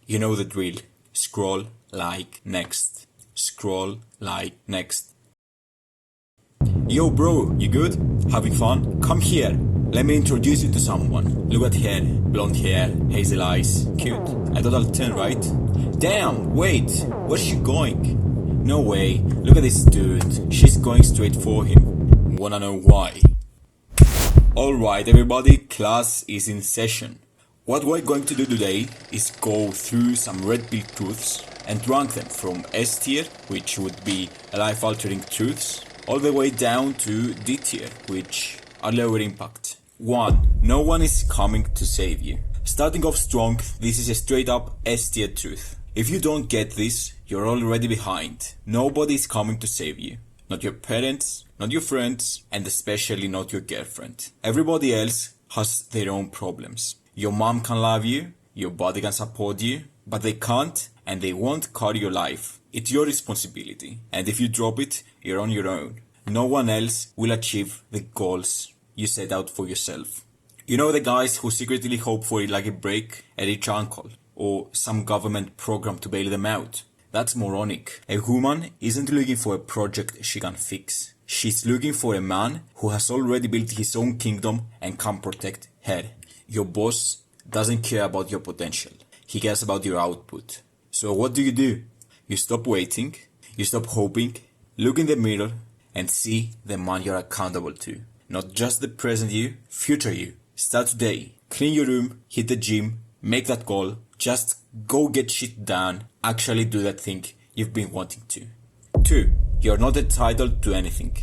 You know the drill. Scroll, like, next. Scroll, like, next. Yo bro, you good? Having fun? Come here. Let me introduce you to someone. Look at her. Blonde hair, hazel eyes. Cute. A total 10, right? Damn, wait. Where's she going? No way. Look at this dude. She's going straight for him. Wanna know why? Alright everybody, class is in session. What we're going to do today is go through some red pill truths and rank them from S tier, which would be life-altering truths, all the way down to D tier, which are lower impact. 1. No one is coming to save you. Starting off strong, this is a straight up S tier truth. If you don't get this, you're already behind. Nobody is coming to save you. Not your parents, not your friends, and especially not your girlfriend. Everybody else has their own problems. Your mom can love you, your body can support you, but they can't and they won't carry your life. It's your responsibility, and if you drop it, you're on your own. No one else will achieve the goals you set out for yourself. You know the guys who secretly hope for a lucky break, a rich uncle, or some government program to bail them out? That's moronic. A woman isn't looking for a project she can fix. She's looking for a man who has already built his own kingdom and can protect her. Your boss doesn't care about your potential. He cares about your output. So what do? You stop waiting, you stop hoping, look in the mirror and see the man you're accountable to. Not just the present you, future you. Start today. Clean your room, hit the gym, make that goal. Just go get shit done. Actually do that thing you've been wanting to. 2. You're not entitled to anything.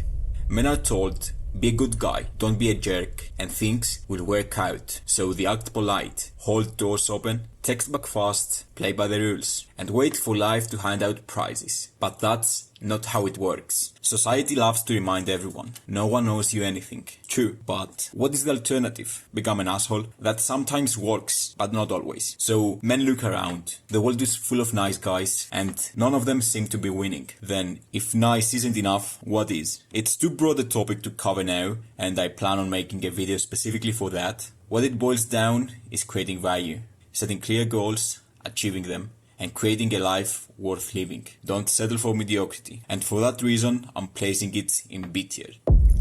Men are told, be a good guy, don't be a jerk, and things will work out. So they act polite, hold doors open, text back fast, play by the rules, and wait for life to hand out prizes. But that's not how it works. Society loves to remind everyone, no one knows you anything. True, but what is the alternative? Become an asshole? That sometimes works, but not always. So men look around. The world is full of nice guys, and none of them seem to be winning. Then, if nice isn't enough, what is? It's too broad a topic to cover now, and I plan on making a video specifically for that. What it boils down is creating value, setting clear goals, achieving them, and creating a life worth living. Don't settle for mediocrity. And for that reason, I'm placing it in B tier.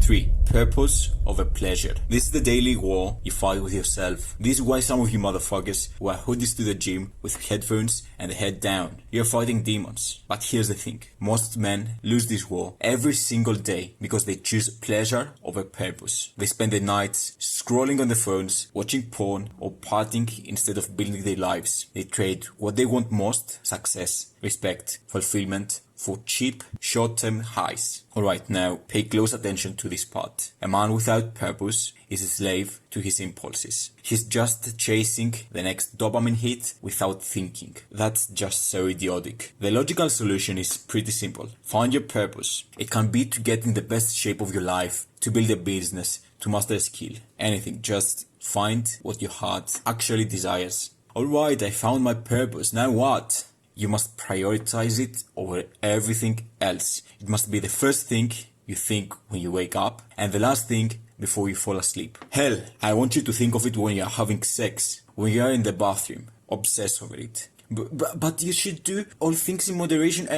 3. Purpose over pleasure. This is the daily war you fight with yourself. This is why some of you motherfuckers wear hoodies to the gym with headphones and the head down. You're fighting demons. But here's the thing. Most men lose this war every single day because they choose pleasure over purpose. They spend their nights scrolling on their phones, watching porn, or partying instead of building their lives. They trade what they want most, success, respect, fulfillment, for cheap, short-term highs. Alright, now pay close attention to this part. A man without purpose is a slave to his impulses. He's just chasing the next dopamine hit without thinking. That's just so idiotic. The logical solution is pretty simple. Find your purpose. It can be to get in the best shape of your life, to build a business, to master a skill. Anything, just find what your heart actually desires. Alright, I found my purpose, now what? You must prioritize it over everything else. It must be the first thing you think when you wake up and the last thing before you fall asleep. Hell, I want you to think of it when you're having sex, when you're in the bathroom. Obsess over it. But you should do all things in moderation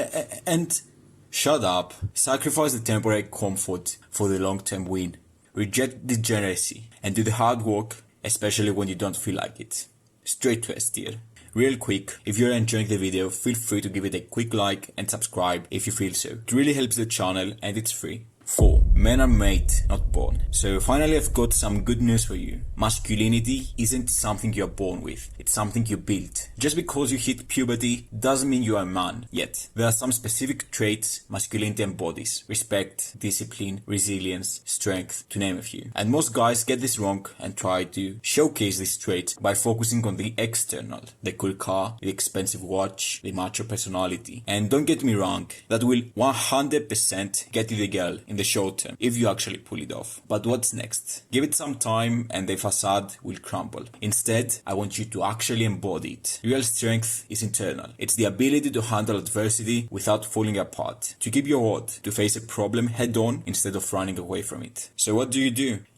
and... Shut up. Sacrifice the temporary comfort for the long-term win. Reject degeneracy and do the hard work, especially when you don't feel like it. Straight to S tier. Real quick, if you're enjoying the video, feel free to give it a quick like and subscribe if you feel so. It really helps the channel and it's free. 4. Men are made, not born. So finally I've got some good news for you. Masculinity isn't something you're born with, it's something you build. Just because you hit puberty doesn't mean you are a man yet. There are some specific traits masculinity embodies: respect, discipline, resilience, strength, to name a few. And most guys get this wrong and try to showcase these traits by focusing on the external, the cool car, the expensive watch, the macho personality. And don't get me wrong, that will 100% get you the girl in the short term. term, if you actually pull it off. But what's next? Give it some time and the facade will crumble. Instead, I want you to actually embody it. Real strength is internal. It's the ability to handle adversity without falling apart, to keep your word, to face a problem head on instead of running away from it. So what do?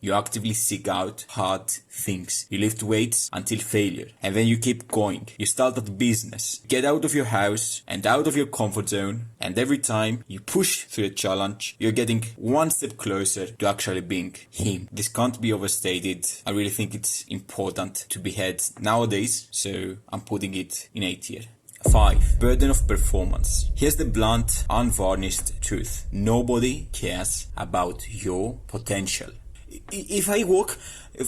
You actively seek out hard things. You lift weights until failure, and then you keep going. You start a business, get out of your house and out of your comfort zone, and every time you push through a challenge, you're getting one step closer to actually being him. This can't be overstated. I really think it's important to be heard nowadays, so I'm putting it in A tier. 5. Burden of performance. Here's the blunt, unvarnished truth. Nobody cares about your potential. If I work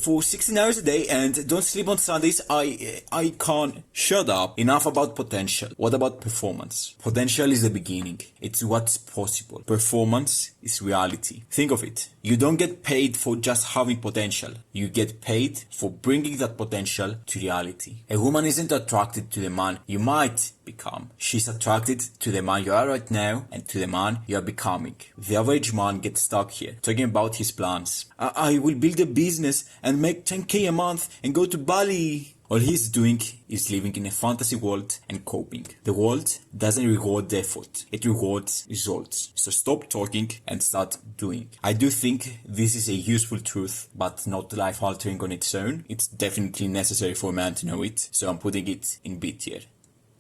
for 16 hours a day and don't sleep on Sundays, I can't. Shut up. Enough about potential. What about performance? Potential is the beginning. It's what's possible. Performance is reality. Think of it. You don't get paid for just having potential. You get paid for bringing that potential to reality. A woman isn't attracted to the man you might become. She's attracted to the man you are right now and to the man you are becoming. The average man gets stuck here, talking about his plans. I will build a business and make 10k a month and go to Bali. All he's doing is living in a fantasy world and coping. The world doesn't reward effort, it rewards results. So stop talking and start doing. I do think this is a useful truth, but not life-altering on its own. It's definitely necessary for a man to know it, so I'm putting it in B tier.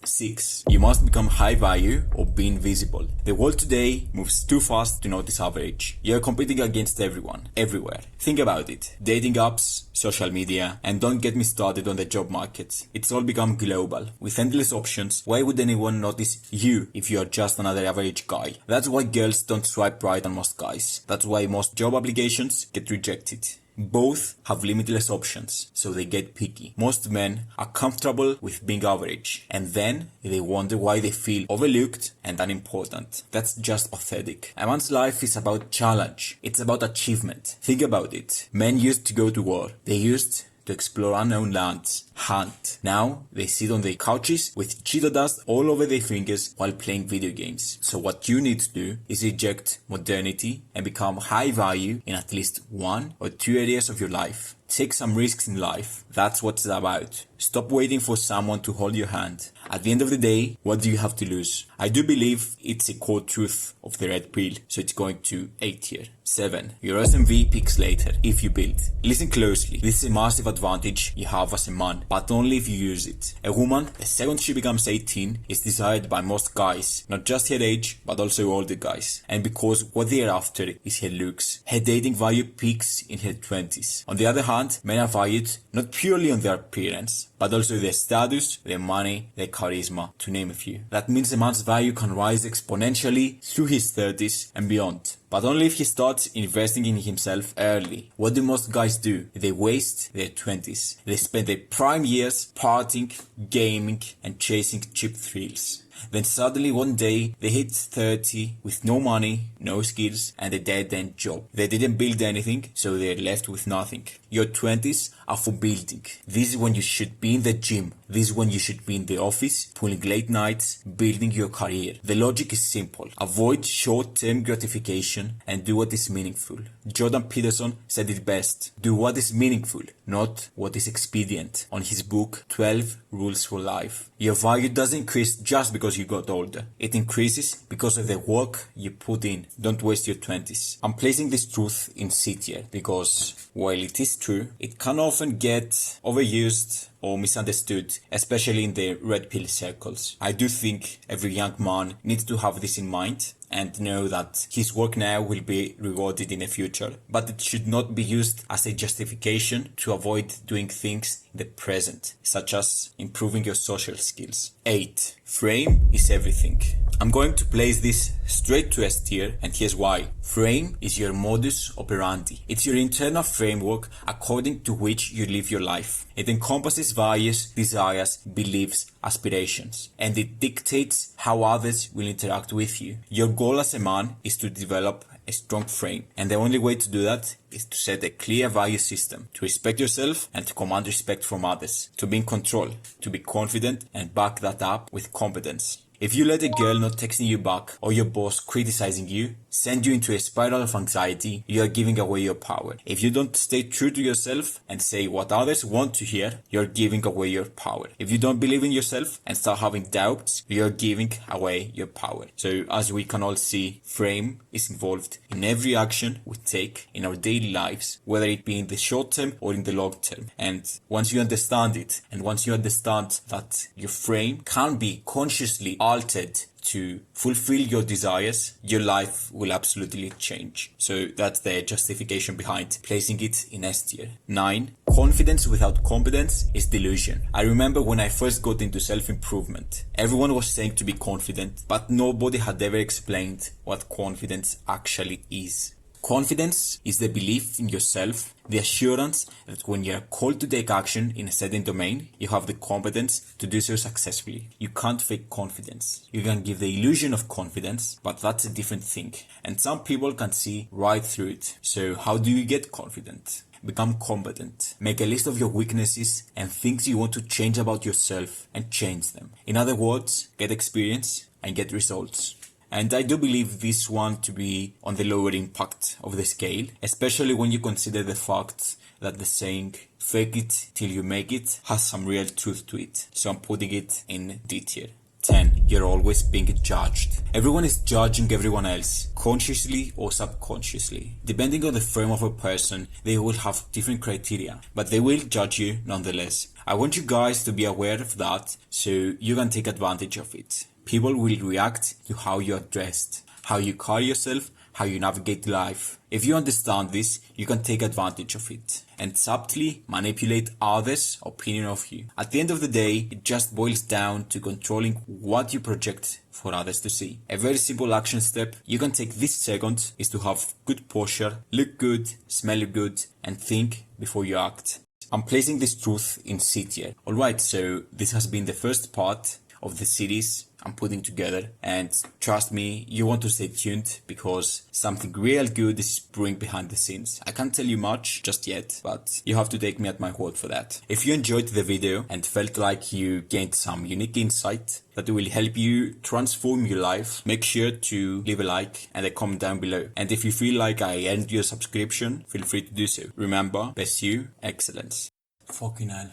6. You must become high value or be invisible. The world today moves too fast to notice average. You're competing against everyone, everywhere. Think about it. Dating apps, social media, and don't get me started on the job market. It's all become global. With endless options, why would anyone notice you if you're just another average guy? That's why girls don't swipe right on most guys. That's why most job applications get rejected. Both have limitless options, so they get picky. Most men are comfortable with being average, and then they wonder why they feel overlooked and unimportant. That's just pathetic. A man's life is about challenge. It's about achievement. Think about it. Men used to go to war. They used to explore unknown lands, hunt. Now they sit on their couches with Cheeto dust all over their fingers while playing video games. So what you need to do is reject modernity and become high value in at least one or two areas of your life. Take some risks in life. That's what it's about. Stop waiting for someone to hold your hand. At the end of the day, what do you have to lose? I do believe it's a core truth of the red pill, so it's going to A tier. 7. Your SMV peaks later, if you build. Listen closely. This is a massive advantage you have as a man, but only if you use it. A woman, the second she becomes 18, is desired by most guys, not just her age, but also older guys. And because what they are after is her looks. Her dating value peaks in her 20s. On the other hand, men are valued not purely on their appearance, but also their status, their money, their charisma, to name a few. That means a man's value can rise exponentially through his 30s and beyond, but only if he starts investing in himself early. What do most guys do? They waste their 20s. They spend their prime years partying, gaming, and chasing cheap thrills. Then suddenly one day they hit 30 with no money, no skills, and a dead-end job. They didn't build anything, so they're left with nothing. Your 20s are for building. This is when you should be in the gym. This is when you should be in the office, pulling late nights, building your career. The logic is simple. Avoid short-term gratification and do what is meaningful. Jordan Peterson said it best. Do what is meaningful, not what is expedient. On his book, 12 Rules for Life. Your value doesn't increase just because you got older. It increases because of the work you put in. Don't waste your 20s. I'm placing this truth in C tier because, while it is true, it can often get overused or misunderstood, especially in the red pill circles. I do think every young man needs to have this in mind and know that his work now will be rewarded in the future, but it should not be used as a justification to avoid doing things in the present, such as improving your social skills. 8. Frame is everything. I'm going to place this straight to S tier, and here's why. Frame is your modus operandi. It's your internal framework according to which you live your life. It encompasses values, desires, beliefs, aspirations, and it dictates how others will interact with you. Your goal as a man is to develop a strong frame, and the only way to do that is to set a clear value system, to respect yourself and to command respect from others, to be in control, to be confident and back that up with competence. If you let a girl not texting you back or your boss criticizing you send you into a spiral of anxiety, you are giving away your power. If you don't stay true to yourself and say what others want to hear, you're giving away your power. If you don't believe in yourself and start having doubts, you're giving away your power. So as we can all see, frame is involved in every action we take in our daily lives, whether it be in the short term or in the long term. And once you understand it, and once you understand that your frame can be consciously altered to fulfill your desires, your life will absolutely change. So that's the justification behind placing it in S tier. 9. Confidence without competence is delusion. I remember when I first got into self-improvement, everyone was saying to be confident, but nobody had ever explained what confidence actually is. Confidence is the belief in yourself, the assurance that when you are called to take action in a certain domain, you have the competence to do so successfully. You can't fake confidence. You can give the illusion of confidence, but that's a different thing. And some people can see right through it. So how do you get confident? Become competent. Make a list of your weaknesses and things you want to change about yourself and change them. In other words, get experience and get results. And I do believe this one to be on the lower impact of the scale, especially when you consider the fact that the saying, fake it till you make it, has some real truth to it. So I'm putting it in D tier. 10. You're always being judged. Everyone is judging everyone else, consciously or subconsciously. Depending on the frame of a person, they will have different criteria, but they will judge you nonetheless. I want you guys to be aware of that so you can take advantage of it. People will react to how you are dressed, how you carry yourself, how you navigate life. If you understand this, you can take advantage of it and subtly manipulate others' opinion of you. At the end of the day, it just boils down to controlling what you project for others to see. A very simple action step you can take this second is to have good posture, look good, smell good, and think before you act. I'm placing this truth in C tier. Alright, so this has been the first part of the series I'm putting together, and trust me, you want to stay tuned because something real good is brewing behind the scenes. I can't tell you much just yet, but you have to take me at my word for that. If you enjoyed the video and felt like you gained some unique insight that will help you transform your life, make sure to leave a like and a comment down below. And if you feel like I earned your subscription, feel free to do so. Remember, pursue excellence. Fucking hell.